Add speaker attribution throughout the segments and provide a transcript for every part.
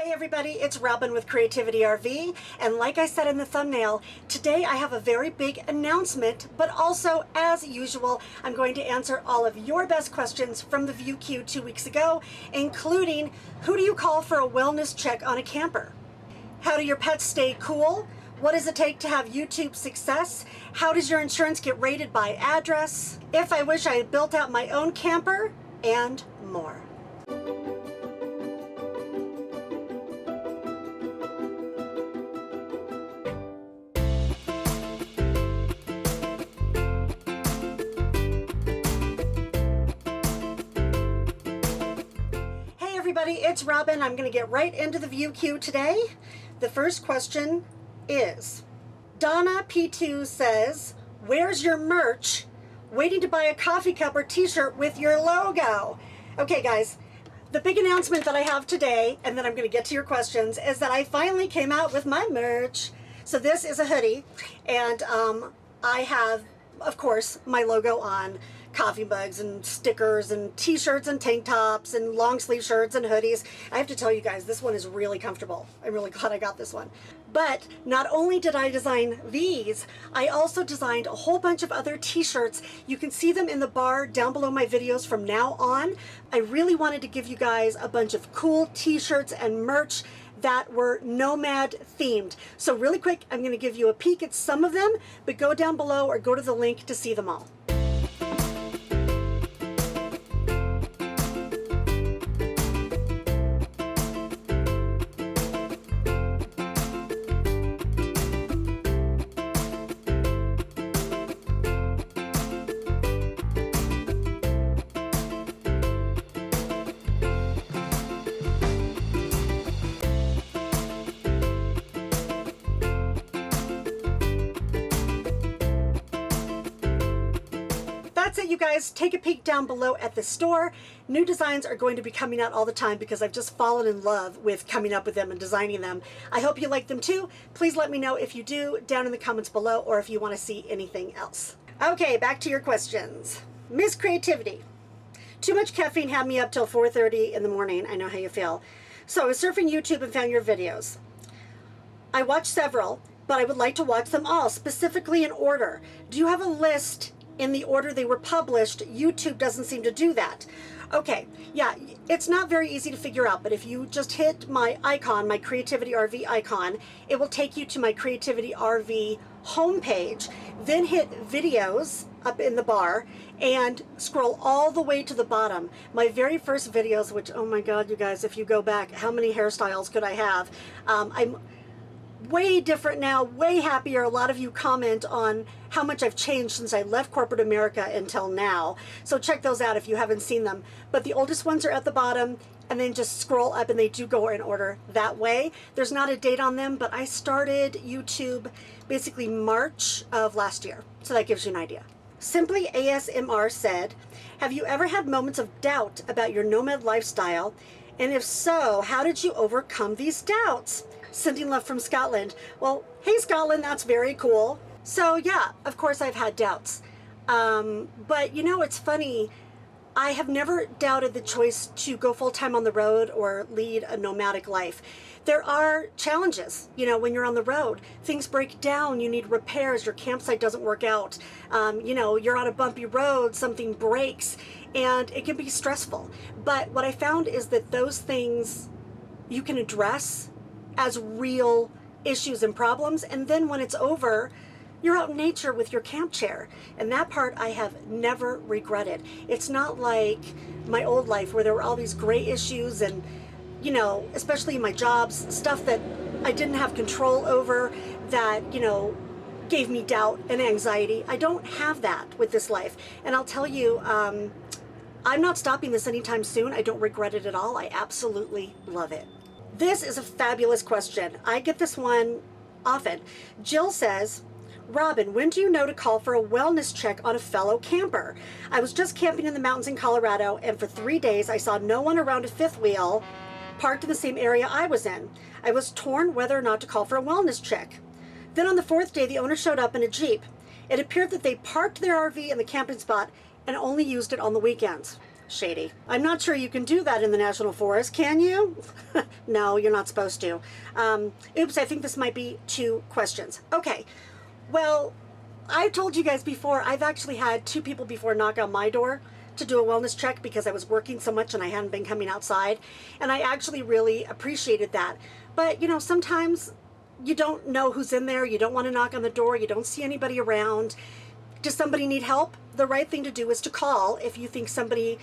Speaker 1: Hey everybody, it's Robin with Creativity RV, and like I said in the thumbnail, today I have a very big announcement, but also, as usual, I'm going to answer all of your best questions from the View Queue 2 weeks ago, including who do you call for a wellness check on a camper? How do your pets stay cool? What does it take to have YouTube success? How does your insurance get rated by address? If I wish I had built out my own camper, and more. Everybody, it's Robin. I'm going to get right into the View Queue today. The first question is, Donna P2 says, where's your merch? Waiting to buy a coffee cup or t-shirt with your logo. Okay guys, the big announcement that I have today, and then I'm going to get to your questions, is that I finally came out with my merch. So this is a hoodie, and I have, of course, my logo on coffee mugs and stickers and t-shirts and tank tops and long sleeve shirts and hoodies. I have to tell you guys, this one is really comfortable. I'm really glad I got this one. But not only did I design these, I also designed a whole bunch of other t-shirts. You can see them in the bar down below my videos from now on. I really wanted to give you guys a bunch of cool t-shirts and merch that were nomad themed. So really quick, I'm going to give you a peek at some of them, but go down below or go to the link to see them all. That's it, you guys. Take a peek down below at the store. New designs are going to be coming out all the time because I've just fallen in love with coming up with them and designing them. I hope you like them too. Please let me know if you do down in the comments below, or if you want to see anything else. Okay, back to your questions. Miss Creativity. Too much caffeine had me up till 4:30 in the morning. I know how you feel. So I was surfing YouTube and found your videos. I watched several, but I would like to watch them all, specifically in order. Do you have a list in the order they were published? YouTube doesn't seem to do that. Okay, yeah, it's not very easy to figure out, but if you just hit my icon, my Creativity RV icon, it will take you to my Creativity RV homepage. Then hit videos up in the bar and scroll all the way to the bottom. My very first videos, which, oh my God, you guys, if you go back, how many hairstyles could I have? I'm way different now, way happier. A lot of you comment on how much I've changed since I left corporate America until now. So check those out if you haven't seen them. But the oldest ones are at the bottom, and then just scroll up and they do go in order that way. There's not a date on them, but I started YouTube basically March of last year. So that gives you an idea. Simply ASMR said, have you ever had moments of doubt about your nomad lifestyle? And if so, how did you overcome these doubts? Sending love from Scotland. Well, hey Scotland, that's very cool. So yeah, of course I've had doubts. But you know, it's funny, I have never doubted the choice to go full-time on the road or lead a nomadic life. There are challenges, you know, when you're on the road. Things break down, you need repairs, your campsite doesn't work out, you know, you're on a bumpy road, something breaks, and it can be stressful. But what I found is that those things you can address as real issues and problems, and then when it's over, you're out in nature with your camp chair. And that part I have never regretted. It's not like my old life where there were all these gray issues and, you know, especially in my jobs, stuff that I didn't have control over that, you know, gave me doubt and anxiety. I don't have that with this life. And I'll tell you, I'm not stopping this anytime soon. I don't regret it at all. I absolutely love it. This is a fabulous question. I get this one often. Jill says, Robin, when do you know to call for a wellness check on a fellow camper? I was just camping in the mountains in Colorado, and for 3 days I saw no one around a fifth wheel parked in the same area I was in. I was torn whether or not to call for a wellness check. Then on the 4th day, the owner showed up in a Jeep. It appeared that they parked their RV in the camping spot and only used it on the weekends. Shady. I'm not sure you can do that in the National Forest, can you? No, you're not supposed to. Oops, I think this might be 2 questions. Okay, well, I told you guys before, I've actually had 2 people before knock on my door to do a wellness check because I was working so much and I hadn't been coming outside. And I actually really appreciated that. But, you know, sometimes you don't know who's in there. You don't want to knock on the door. You don't see anybody around. Does somebody need help? The right thing to do is to call if you think somebody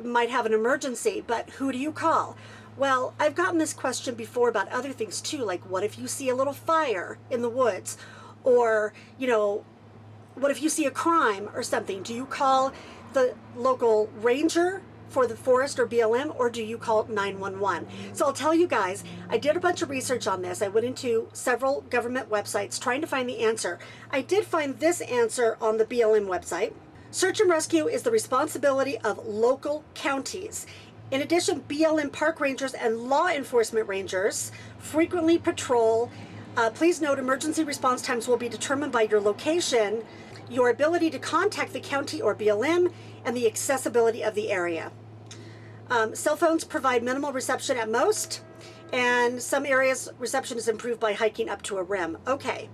Speaker 1: might have an emergency. But who do you call? Well, I've gotten this question before about other things too, like what if you see a little fire in the woods? Or, you know, what if you see a crime or something? Do you call the local ranger for the forest or BLM, or do you call 911? So I'll tell you guys, I did a bunch of research on this. I went into several government websites trying to find the answer. I did find this answer on the BLM website. Search and rescue is the responsibility of local counties. In addition, BLM park rangers and law enforcement rangers frequently patrol. Please note, emergency response times will be determined by your location, your ability to contact the county or BLM, and the accessibility of the area. Cell phones provide minimal reception at most, and some areas reception is improved by hiking up to a rim. Okay,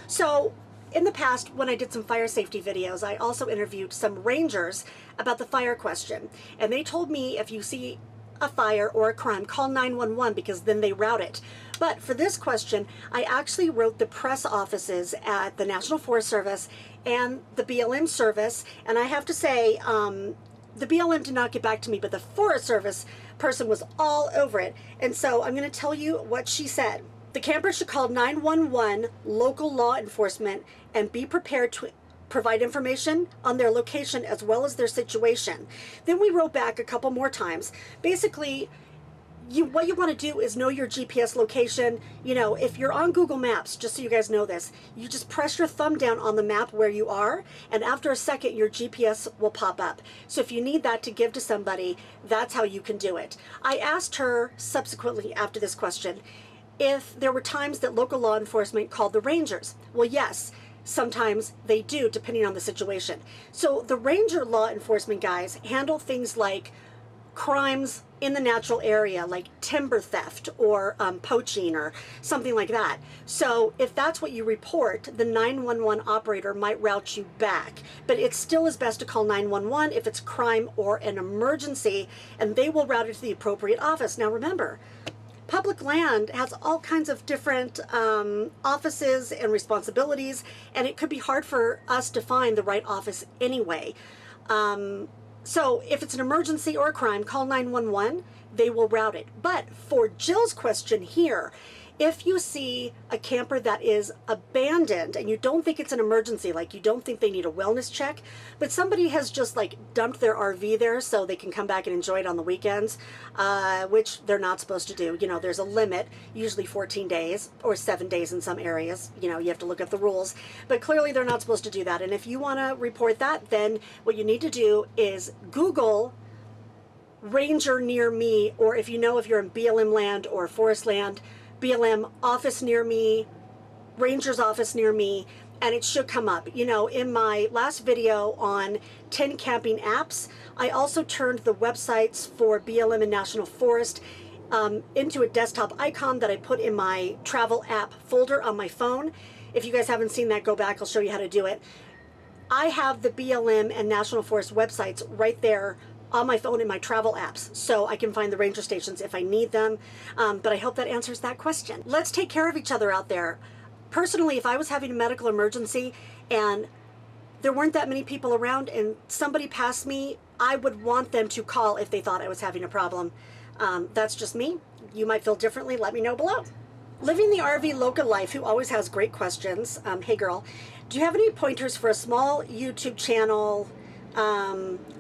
Speaker 1: so in the past, when I did some fire safety videos, I also interviewed some rangers about the fire question, and they told me if you see a fire or a crime, call 911 because then they route it. But for this question, I actually wrote the press offices at the National Forest Service and the BLM service, and I have to say, the BLM did not get back to me, but the Forest Service person was all over it. And so I'm going to tell you what she said. The camper should call 911, local law enforcement, and be prepared to provide information on their location as well as their situation. Then we wrote back a couple more times. Basically, what you want to do is know your GPS location. You know, if you're on Google Maps, just so you guys know this, you just press your thumb down on the map where you are, and after a second, your GPS will pop up. So if you need that to give to somebody, that's how you can do it. I asked her subsequently after this question if there were times that local law enforcement called the rangers. Well, yes. Sometimes they do, depending on the situation. So the ranger law enforcement guys handle things like crimes in the natural area, like timber theft or poaching or something like that. So if that's what you report, the 911 operator might route you back. But it still is best to call 911 if it's crime or an emergency, and they will route it to the appropriate office. Now remember, public land has all kinds of different offices and responsibilities, and it could be hard for us to find the right office anyway. So if it's an emergency or a crime, call 911, they will route it. But for Jill's question here, if you see a camper that is abandoned and you don't think it's an emergency, like you don't think they need a wellness check, but somebody has just like dumped their RV there so they can come back and enjoy it on the weekends, which they're not supposed to do. You know, there's a limit, usually 14 days or 7 days in some areas. You know, you have to look at the rules, but clearly they're not supposed to do that. And if you want to report that, then what you need to do is Google ranger near me, or if you know if you're in BLM land or forest land, BLM office near me, ranger's office near me, and it should come up. You know, in my last video on 10 camping apps, I also turned the websites for BLM and National Forest into a desktop icon that I put in my travel app folder on my phone. If you guys haven't seen that, go back, I'll show you how to do it. I have the BLM and National Forest websites right there on my phone in my travel apps, so I can find the ranger stations if I need them. But I hope that answers that question. Let's take care of each other out there. Personally, if I was having a medical emergency and there weren't that many people around and somebody passed me, I would want them to call if they thought I was having a problem. That's just me. You might feel differently. Let me know below. Living the RV Loca Life, who always has great questions. Hey girl, do you have any pointers for a small YouTube channel?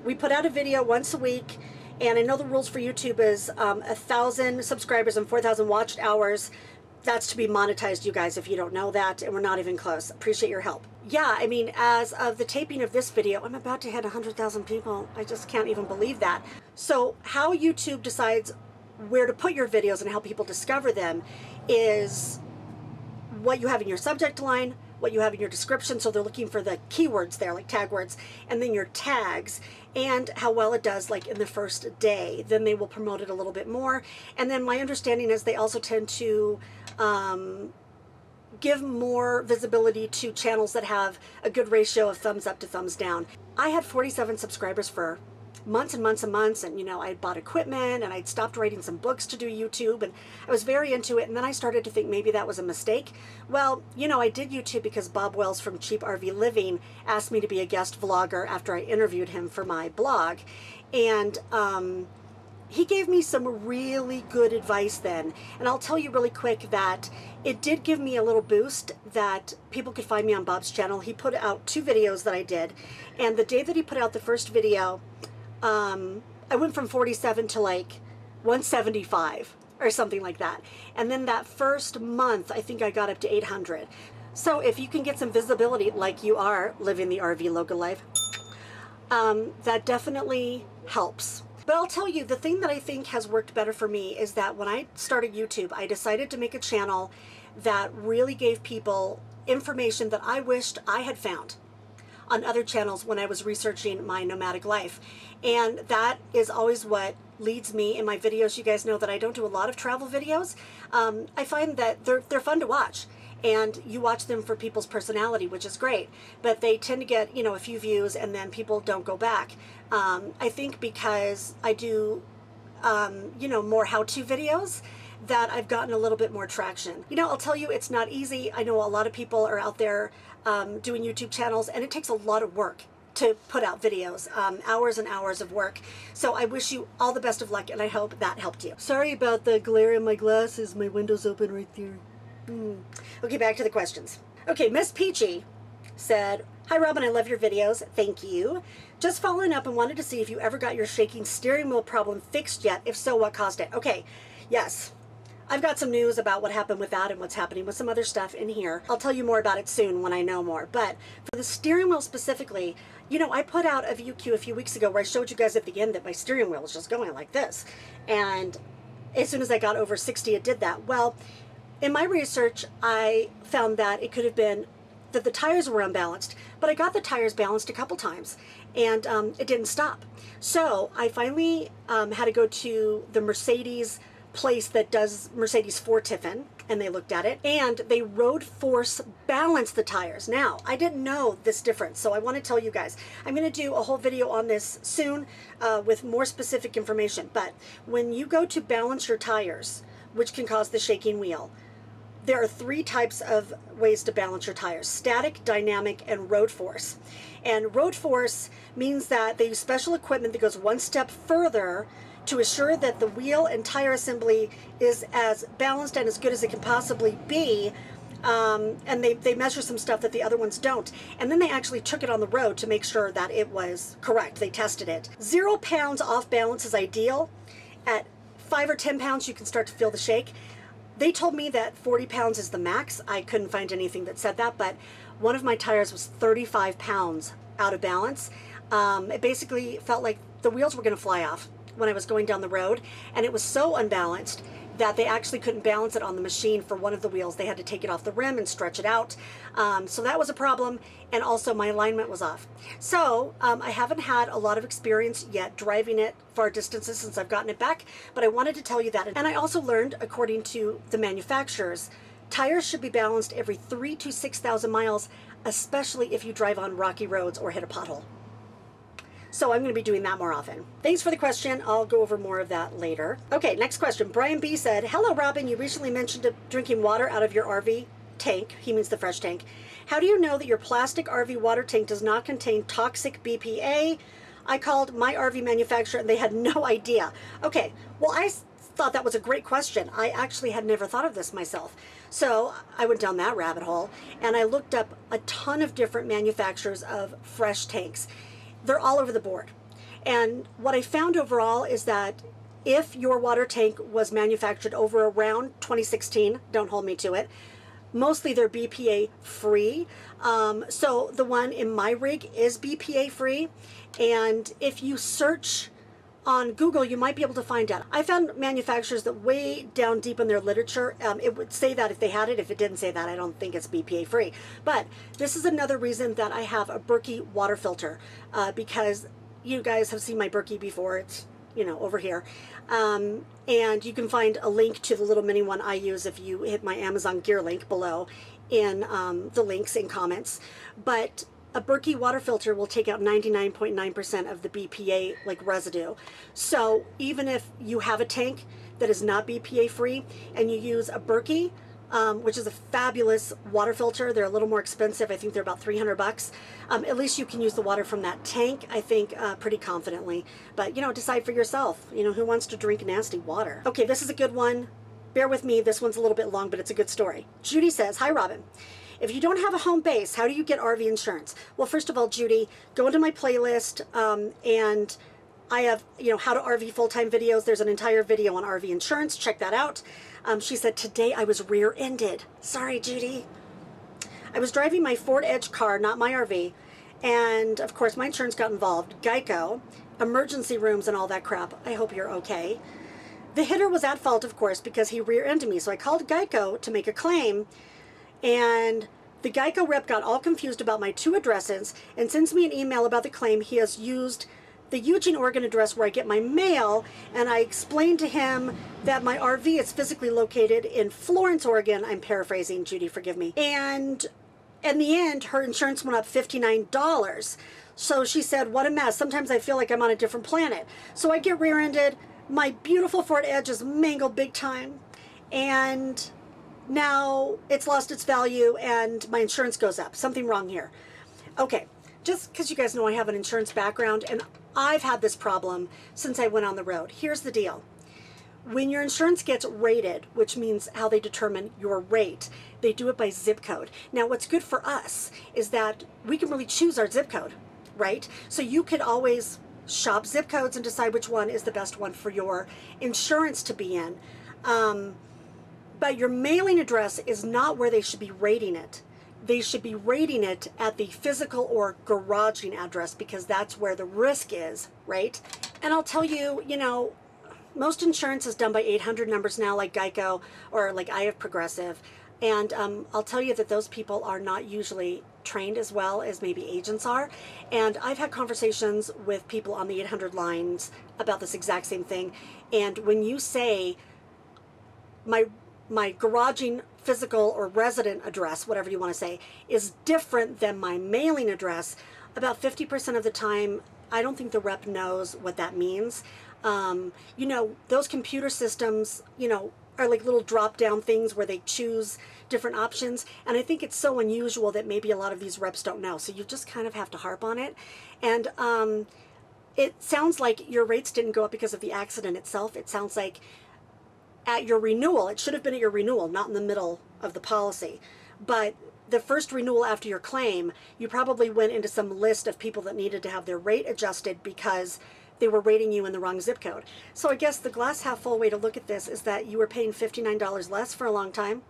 Speaker 1: We put out a video once a week, and I know the rules for YouTube is 1,000 subscribers and 4,000 watched hours. That's to be monetized, you guys, if you don't know that, and we're not even close. Appreciate your help. Yeah, I mean, as of the taping of this video, I'm about to hit 100,000 people. I just can't even believe that. So how YouTube decides where to put your videos and how people discover them is what you have in your subject line, what you have in your description. So they're looking for the keywords there, like tag words, and then your tags, and how well it does like in the first day. Then they will promote it a little bit more. And then my understanding is they also tend to give more visibility to channels that have a good ratio of thumbs up to thumbs down. I had 47 subscribers for months and months and months, and you know, I bought equipment and I'd stopped writing some books to do YouTube, and I was very into it. And then I started to think maybe that was a mistake. Well, you know, I did YouTube because Bob Wells from Cheap RV Living asked me to be a guest vlogger after I interviewed him for my blog, and he gave me some really good advice then. And I'll tell you really quick that it did give me a little boost that people could find me on Bob's channel. He put out 2 videos that I did, and the day that he put out the first video, I went from 47 to like 175 or something like that. And then that first month, I think I got up to 800. So if you can get some visibility like you are living the RV logo life, that definitely helps. But I'll tell you, the thing that I think has worked better for me is that when I started YouTube, I decided to make a channel that really gave people information that I wished I had found on other channels when I was researching my nomadic life. And that is always what leads me in my videos. You guys know that I don't do a lot of travel videos. I find that they're fun to watch, and you watch them for people's personality, which is great, but they tend to get, you know, a few views and then people don't go back. I think because I do, you know, more how-to videos, that I've gotten a little bit more traction. You know, I'll tell you, it's not easy. I know a lot of people are out there doing YouTube channels, and it takes a lot of work to put out videos, hours and hours of work. So I wish you all the best of luck, and I hope that helped you. Sorry about the glare in my glasses. My window's open right there. Okay, back to the questions. Okay, Miss Peachy said, "Hi Robin, I love your videos. Thank you. Just following up and wanted to see if you ever got your shaking steering wheel problem fixed yet. If so, what caused it?" Okay, yes. I've got some news about what happened with that and what's happening with some other stuff in here. I'll tell you more about it soon when I know more. But for the steering wheel specifically, you know, I put out a VQ a few weeks ago where I showed you guys at the end that my steering wheel was just going like this. And as soon as I got over 60, it did that. Well, in my research, I found that it could have been that the tires were unbalanced, but I got the tires balanced a couple times, and it didn't stop. So I finally had to go to the Mercedes place that does Mercedes for Tiffin, and they looked at it, and they road force balanced the tires. Now, I didn't know this difference, so I want to tell you guys. I'm going to do a whole video on this soon with more specific information, but when you go to balance your tires, which can cause the shaking wheel, there are 3 types of ways to balance your tires: static, dynamic, and road force. And road force means that they use special equipment that goes one step further to assure that the wheel and tire assembly is as balanced and as good as it can possibly be. And they measure some stuff that the other ones don't. And then they actually took it on the road to make sure that it was correct. They tested it. 0 pounds off balance is ideal. At 5 or 10 pounds, you can start to feel the shake. They told me that 40 pounds is the max. I couldn't find anything that said that, but one of my tires was 35 pounds out of balance. It basically felt like the wheels were going to fly off when I was going down the road, and it was so unbalanced that they actually couldn't balance it on the machine for one of the wheels. They had to take it off the rim and stretch it out. So that was a problem, and also my alignment was off. So I haven't had a lot of experience yet driving it far distances since I've gotten it back, but I wanted to tell you that. And I also learned, according to the manufacturers, tires should be balanced every 3,000 to 6,000 miles, especially if you drive on rocky roads or hit a pothole. So I'm going to be doing that more often. Thanks for the question. I'll go over more of that later. Okay, next question. Brian B said, "Hello, Robin. You recently mentioned drinking water out of your RV tank." He means the fresh tank. "How do you know that your plastic RV water tank does not contain toxic BPA? I called my RV manufacturer and they had no idea." Okay, well, I thought that was a great question. I actually had never thought of this myself. So I went down that rabbit hole and I looked up a ton of different manufacturers of fresh tanks. They're all over the board. And what I found overall is that if your water tank was manufactured over around 2016, don't hold me to it, mostly they're BPA free. So the one in my rig is BPA free. And if you search on Google, you might be able to find out. I found manufacturers that way down deep in their literature, it would say that if they had it. If it didn't say that, I don't think it's BPA free. But this is another reason that I have a Berkey water filter, because you guys have seen my Berkey before. It's, you know, over here. And you can find a link to the little mini one I use if you hit my Amazon gear link below in the links in comments. But a Berkey water filter will take out 99.9% of the BPA like residue. So even if you have a tank that is not BPA free and you use a Berkey, which is a fabulous water filter, they're a little more expensive. I think they're about 300 bucks. At least you can use the water from that tank, I think, pretty confidently. But, you know, decide for yourself. You know, who wants to drink nasty water? Okay, this is a good one. Bear with me. This one's a little bit long, but it's a good story. Judy says, hi, Robin. If you don't have a home base, how do you get RV insurance? Well, first of all, Judy, go into my playlist, and I have, you know, how to RV full-time videos. There's an entire video on RV insurance. Check that out. She said, today I was rear-ended. Sorry, Judy. I was driving my Ford Edge car, not my RV, and of course my insurance got involved. Geico, emergency rooms and all that crap. I hope you're okay. The hitter was at fault, of course, because he rear-ended me. So I called Geico to make a claim, and the Geico rep got all confused about my 2 addresses and sends me an email about the claim. He has used the Eugene, Oregon address where I get my mail, and I explained to him that my RV is physically located in Florence, Oregon. I'm paraphrasing, Judy, forgive me. And in the end, her insurance went up $59. So she said, what a mess. Sometimes I feel like I'm on a different planet. So I get rear-ended. My beautiful Ford Edge is mangled big time. And now it's lost its value and my insurance goes up. Something wrong here. Okay, just because you guys know I have an insurance background and I've had this problem since I went on the road. Here's the deal. When your insurance gets rated, which means how they determine your rate, they do it by zip code. Now, what's good for us is that we can really choose our zip code, right? So you could always shop zip codes and decide which one is the best one for your insurance to be in. But your mailing address is not where they should be rating it. They should be rating it at the physical or garaging address because that's where the risk is, right? And I'll tell you, you know, most insurance is done by 800 numbers now, like Geico or like I have Progressive. And I'll tell you that those people are not usually trained as well as maybe agents are. And I've had conversations with people on the 800 lines about this exact same thing. And when you say my garaging physical or resident address, whatever you want to say, is different than my mailing address, about 50% of the time, I don't think the rep knows what that means. You know, those computer systems, you know, are like little drop-down things where they choose different options. And I think it's so unusual that maybe a lot of these reps don't know. So you just kind of have to harp on it. And it sounds like your rates didn't go up because of the accident itself. It sounds like at your renewal, it should have been at your renewal, not in the middle of the policy. But the first renewal after your claim, you probably went into some list of people that needed to have their rate adjusted because they were rating you in the wrong zip code. So I guess the glass half full way to look at this is that you were paying $59 less for a long time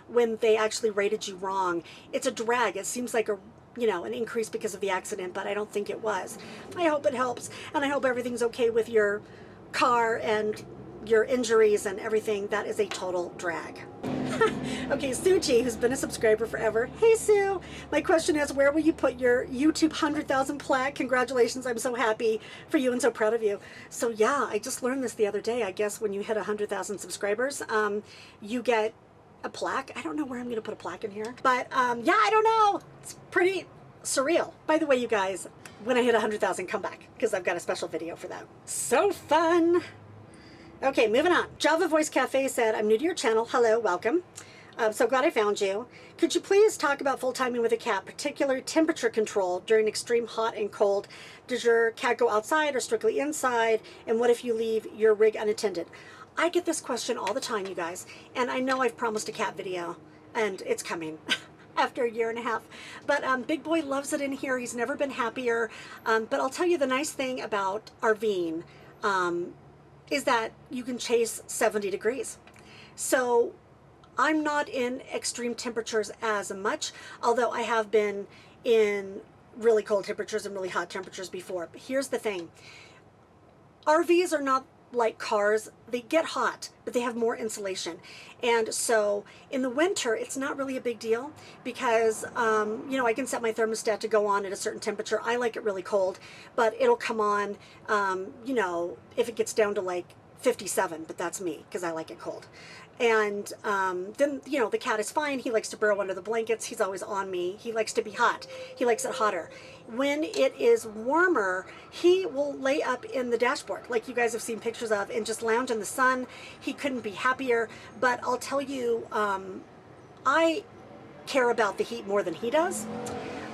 Speaker 1: when they actually rated you wrong. It's a drag. It seems like an increase because of the accident, but I don't think it was. I hope it helps, and I hope everything's okay with your car and your injuries and everything. That is a total drag. Okay, Sue G, who's been a subscriber forever. Hey, Sue. My question is, where will you put your YouTube 100,000 plaque? Congratulations. I'm so happy for you and so proud of you. So yeah, I just learned this the other day. I guess when you hit 100,000 subscribers, you get a plaque. I don't know where I'm going to put a plaque in here, but yeah, I don't know. It's pretty surreal. By the way, you guys, when I hit 100,000, come back because I've got a special video for that. So fun. Okay, moving on. Java Voice Cafe said, I'm new to your channel. Hello, welcome. So glad I found you. Could you please talk about full timing with a cat, particularly temperature control during extreme hot and cold? Does your cat go outside or strictly inside? And what if you leave your rig unattended? I get this question all the time, you guys. And I know I've promised a cat video, and it's coming after a year and a half. But Big Boy loves it in here. He's never been happier. But I'll tell you the nice thing about RVing is that you can chase 70 degrees. So I'm not in extreme temperatures as much, although I have been in really cold temperatures and really hot temperatures before. But here's the thing. RVs are not like cars. They get hot, but they have more insulation. And so in the winter, it's not really a big deal because, you know, I can set my thermostat to go on at a certain temperature. I like it really cold, but it'll come on, you know, if it gets down to like 57, but that's me because I like it cold. And then, you know, the cat is fine. He likes to burrow under the blankets. He's always on me. He likes to be hot. He likes it hotter. When it is warmer, he will lay up in the dashboard, like you guys have seen pictures of, and just lounge in the sun. He couldn't be happier. But I'll tell you, I care about the heat more than he does.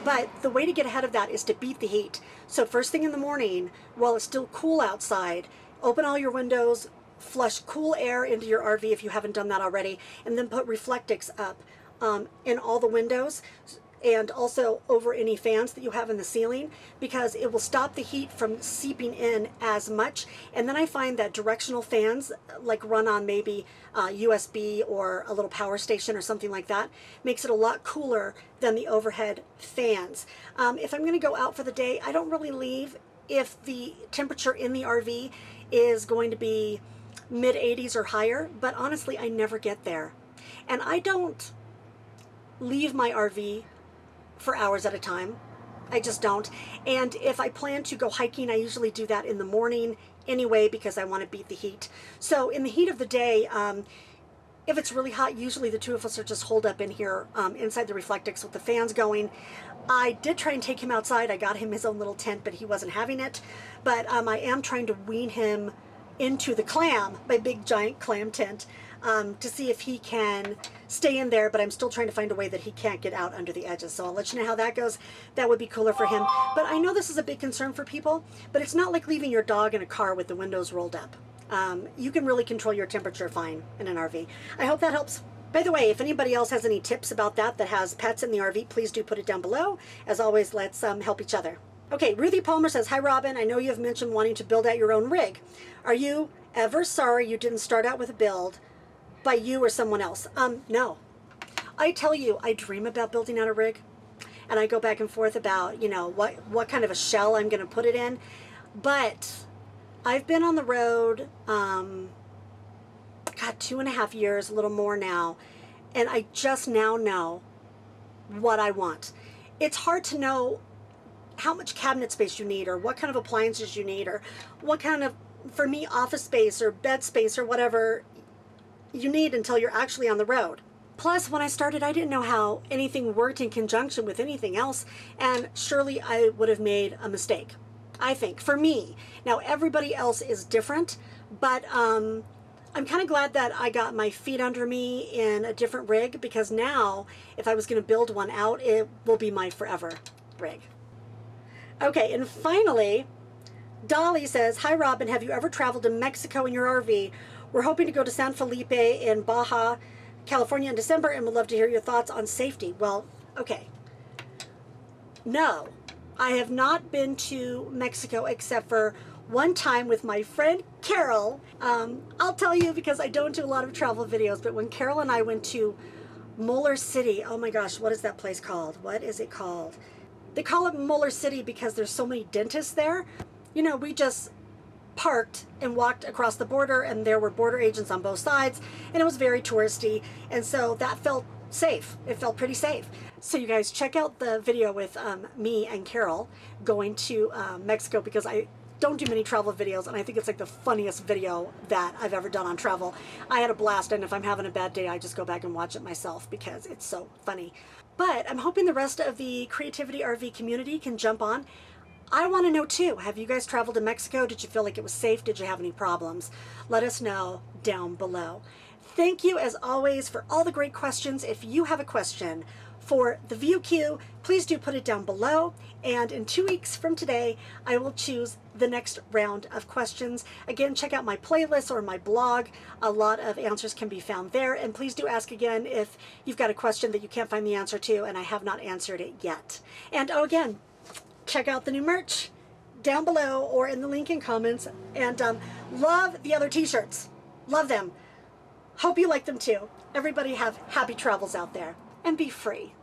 Speaker 1: But the way to get ahead of that is to beat the heat. So first thing in the morning, while it's still cool outside, open all your windows, flush cool air into your RV if you haven't done that already, and then put Reflectix up in all the windows and also over any fans that you have in the ceiling, because it will stop the heat from seeping in as much. And then I find that directional fans, like run on maybe USB or a little power station or something like that, makes it a lot cooler than the overhead fans. If I'm going to go out for the day, I don't really leave if the temperature in the RV is going to be mid 80s or higher, but honestly, I never get there. And I don't leave my RV for hours at a time. I just don't. And if I plan to go hiking, I usually do that in the morning anyway because I want to beat the heat. So in the heat of the day, if it's really hot, usually the two of us are just holed up in here inside the Reflectix with the fans going. I did try and take him outside. I got him his own little tent, but he wasn't having it. But I am trying to wean him into the clam, my big giant clam tent, to see if he can stay in there, but I'm still trying to find a way that he can't get out under the edges. So I'll let you know how that goes. That would be cooler for him. But I know this is a big concern for people, but it's not like leaving your dog in a car with the windows rolled up. You can really control your temperature fine in an RV. I hope that helps. By the way, if anybody else has any tips about that has pets in the RV, please do put it down below. As always, let's help each other. Okay, Ruthie Palmer says, "Hi Robin, I know you have mentioned wanting to build out your own rig. Are you ever sorry you didn't start out with a build by you or someone else?" No. I tell you, I dream about building out a rig, and I go back and forth about, you know, what kind of a shell I'm going to put it in. But I've been on the road, God, 2.5 years, a little more now, and I just now know what I want. It's hard to know how much cabinet space you need, or what kind of appliances you need, or what kind of, for me, office space or bed space or whatever you need until you're actually on the road. Plus, when I started, I didn't know how anything worked in conjunction with anything else, and surely I would have made a mistake, I think, for me. Now, everybody else is different, but I'm kind of glad that I got my feet under me in a different rig, because now, if I was going to build one out, it will be my forever rig. Okay, and finally, Dolly says, "Hi Robin, have you ever traveled to Mexico in your RV? We're hoping to go to San Felipe in Baja, California in December, and would love to hear your thoughts on safety." Well, okay. No, I have not been to Mexico except for one time with my friend Carol. I'll tell you because I don't do a lot of travel videos, but when Carol and I went to Molar City, oh my gosh, what is that place called? What is it called? They call it Molar City because there's so many dentists there. You know, we just parked and walked across the border, and there were border agents on both sides, and it was very touristy, and so that felt safe. It felt pretty safe. So you guys check out the video with me and Carol going to Mexico, because I don't do many travel videos, and I think it's like the funniest video that I've ever done on travel. I had a blast, and if I'm having a bad day, I just go back and watch it myself because it's so funny. But I'm hoping the rest of the Creativity RV community can jump on. I want to know too, have you guys traveled to Mexico? Did you feel like it was safe? Did you have any problems? Let us know down below. Thank you as always for all the great questions. If you have a question for the View Queue, please do put it down below. And in 2 weeks from today, I will choose the next round of questions. Again, check out my playlist or my blog. A lot of answers can be found there. And please do ask again if you've got a question that you can't find the answer to and I have not answered it yet. And oh, again, check out the new merch down below or in the link in comments. And love the other t-shirts. Love them. Hope you like them too. Everybody have happy travels out there and be free.